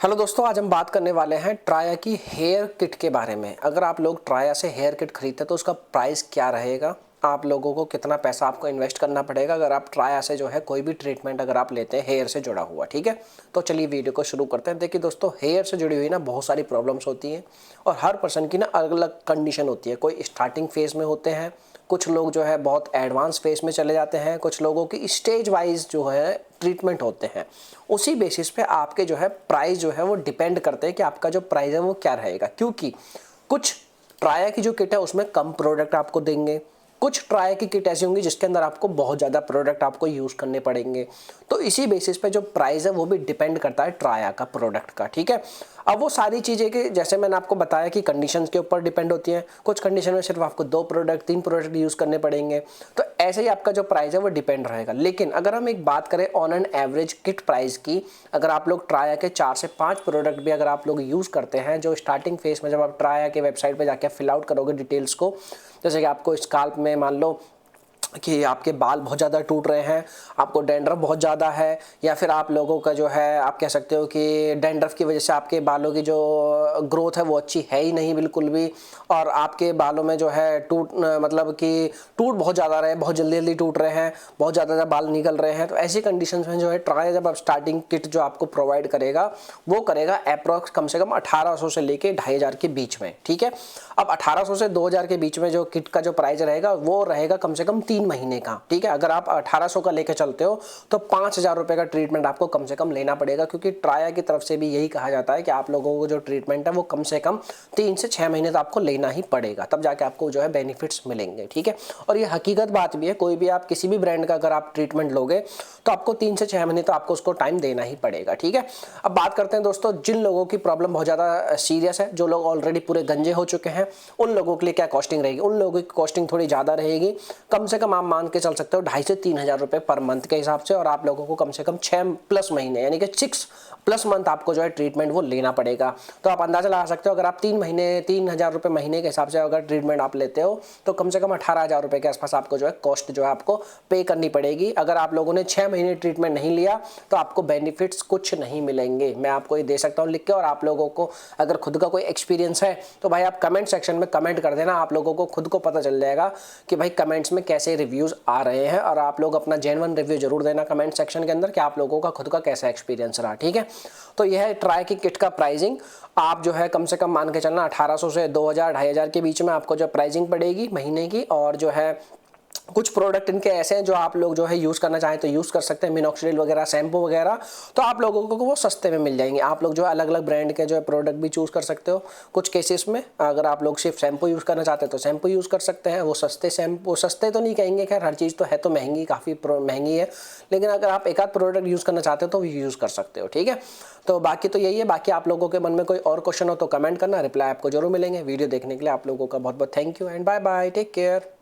Hello दोस्तों, आज हम बात करने वाले हैं ट्राया की हेयर किट के बारे में। अगर आप लोग ट्राया से हेयर किट खरीदते हैं तो उसका प्राइस क्या रहेगा, आप लोगों को कितना पैसा आपको इन्वेस्ट करना पड़ेगा अगर आप ट्राया से जो है कोई भी ट्रीटमेंट अगर आप लेते हैं हेयर से जुड़ा हुआ। ठीक है, तो चलिए वीडियो को शुरू करते हैं। देखिए दोस्तों, हेयर से जुड़ी हुई ना बहुत सारी प्रॉब्लम्स होती हैं और हर पर्सन की ना अलग अलग कंडीशन होती है। कोई स्टार्टिंग फेज में होते हैं, कुछ लोग जो है बहुत एडवांस फेज में चले जाते हैं, कुछ लोगों की स्टेज वाइज जो है ट्रीटमेंट होते हैं। उसी बेसिस पे आपके जो है प्राइस जो है वो डिपेंड करते हैं कि आपका जो प्राइस है वो क्या रहेगा। क्योंकि कुछ ट्राया की जो किट है उसमें कम प्रोडक्ट आपको देंगे, कुछ ट्राया की किट ऐसी होंगी जिसके अंदर आपको बहुत ज़्यादा प्रोडक्ट आपको यूज़ करने पड़ेंगे। तो इसी बेसिस पे जो प्राइस है वो भी डिपेंड करता है ट्राया का प्रोडक्ट का। ठीक है, अब वो सारी चीज़ें के जैसे मैंने आपको बताया कि कंडीशंस के ऊपर डिपेंड होती हैं। कुछ कंडीशन में सिर्फ आपको 2 प्रोडक्ट 3 प्रोडक्ट यूज़ करने पड़ेंगे, तो ऐसे ही आपका जो प्राइस है वो डिपेंड रहेगा। लेकिन अगर हम एक बात करें on an average kit price की, अगर आप लोग ट्राया के 4 से 5 प्रोडक्ट भी अगर आप लोग यूज़ करते हैं, जो स्टार्टिंग फेज में जब आप ट्राया के वेबसाइट पर जाकर फिल आउट करोगे डिटेल्स को, जैसे कि आपको स्काल्प में मान लो कि आपके बाल बहुत ज़्यादा टूट रहे हैं, आपको डैंड्रफ बहुत ज़्यादा है, या फिर आप लोगों का जो है आप कह सकते हो कि डैंड्रफ की वजह से आपके बालों की जो ग्रोथ है वो अच्छी है ही नहीं बिल्कुल भी, और आपके बालों में जो है मतलब कि टूट बहुत ज़्यादा रहे, बहुत जल्दी जल्दी टूट रहे हैं, बहुत ज़्यादा बाल निकल रहे हैं। तो ऐसी कंडीशंस में जो है ट्राया जब आप स्टार्टिंग किट जो आपको प्रोवाइड करेगा वो करेगा अप्रॉक्स कम से कम 1800 से लेके 2500 के बीच में। ठीक है, अब 1800 से 2000 के बीच में जो किट का जो प्राइस रहेगा वो रहेगा कम से कम 3 महीने का। ठीक है, अगर आप 1800 का लेके चलते हो तो 5000 रुपए का ट्रीटमेंट आपको कम से कम लेना पड़ेगा, क्योंकि ट्राया की तरफ से भी यही कहा जाता है कि आप लोगों को जो ट्रीटमेंट है वो कम से कम 3 से 6 महीने तो आपको लेना ही पड़ेगा, तब जाके आपको जो है बेनिफिट्स मिलेंगे। ठीक है, और ये हकीकत बात भी है, कोई भी आप किसी भी ब्रांड का अगर आप ट्रीटमेंट लोगे तो आपको 3 से 6 महीने तो आपको उसको टाइम देना ही पड़ेगा। ठीक है, अब बात करते हैं दोस्तों जिन लोगों की प्रॉब्लम बहुत ज़्यादा सीरियस है, जो लोग ऑलरेडी पूरे गंजे हो चुके हैं, उन लोगों के लिए क्या कॉस्टिंग रहेगी। उन लोगों की कॉस्टिंग थोड़ी ज़्यादा रहेगी, कम से कम आप मान के चल सकते हो 2500 से 3000 रुपए पर मंथ के हिसाब से, और आप लोगों को कम से कम 6+ महीने यानी कि 6+ मंथ आपको जो है ट्रीटमेंट वो लेना पड़ेगा। तो आप अंदाजा लगा सकते हो अगर आप 3000 रुपए महीने के हिसाब से अगर ट्रीटमेंट आप लेते हो तो कम से कम 18000 रुपए के आसपास आपको जो है कॉस्ट जो है आपको पे करनी पड़ेगी। अगर आप लोगों ने 6 महीने ट्रीटमेंट नहीं लिया तो आपको बेनिफिट्स कुछ नहीं मिलेंगे, मैं आपको ये दे सकता हूँ लिख के। और आप लोगों को अगर खुद का कोई एक्सपीरियंस है तो भाई आप कमेंट सेक्शन में कमेंट कर देना, आप लोगों को खुद को पता चल जाएगा कि भाई कमेंट्स में कैसे रिव्यूज़ आ रहे हैं, और आप लोग अपना जेन्युइन रिव्यू जरूर देना कमेंट सेक्शन के अंदर कि आप लोगों का खुद का कैसा एक्सपीरियंस रहा। ठीक है, तो यह है ट्राई की किट का प्राइसिंग। आप जो है कम से कम मान के चलना 1800 से 2000 2500 के बीच में आपको जो प्राइसिंग पड़ेगी महीने की। और जो है कुछ प्रोडक्ट इनके ऐसे हैं जो आप लोग जो है यूज़ करना चाहें तो यूज़ कर सकते हैं, मिनॉक्सिडिल वगैरह, शैम्पू वगैरह, तो आप लोगों को वो सस्ते में मिल जाएंगे। आप लोग जो है अलग अलग ब्रांड के जो है प्रोडक्ट भी चूज़ कर सकते हो। कुछ केसेस में अगर आप लोग सिर्फ शैम्पू यूज़ करना चाहते हैं तो शैम्पू यूज़ कर सकते हैं, वो सस्ते शैम्पू, सस्ते तो नहीं कहेंगे, खैर हर चीज़ तो है तो महंगी, काफ़ी महंगी है, लेकिन अगर आप एक आध प्रोडक्ट यूज़ करना चाहते हो तो यूज़ कर सकते हो। ठीक है, तो बाकी तो यही है। बाकी आप लोगों के मन में कोई और क्वेश्चन हो तो कमेंट करना, रिप्लाई आपको जरूर मिलेंगे। वीडियो देखने के लिए आप लोगों का बहुत बहुत thank you and bye bye, take care.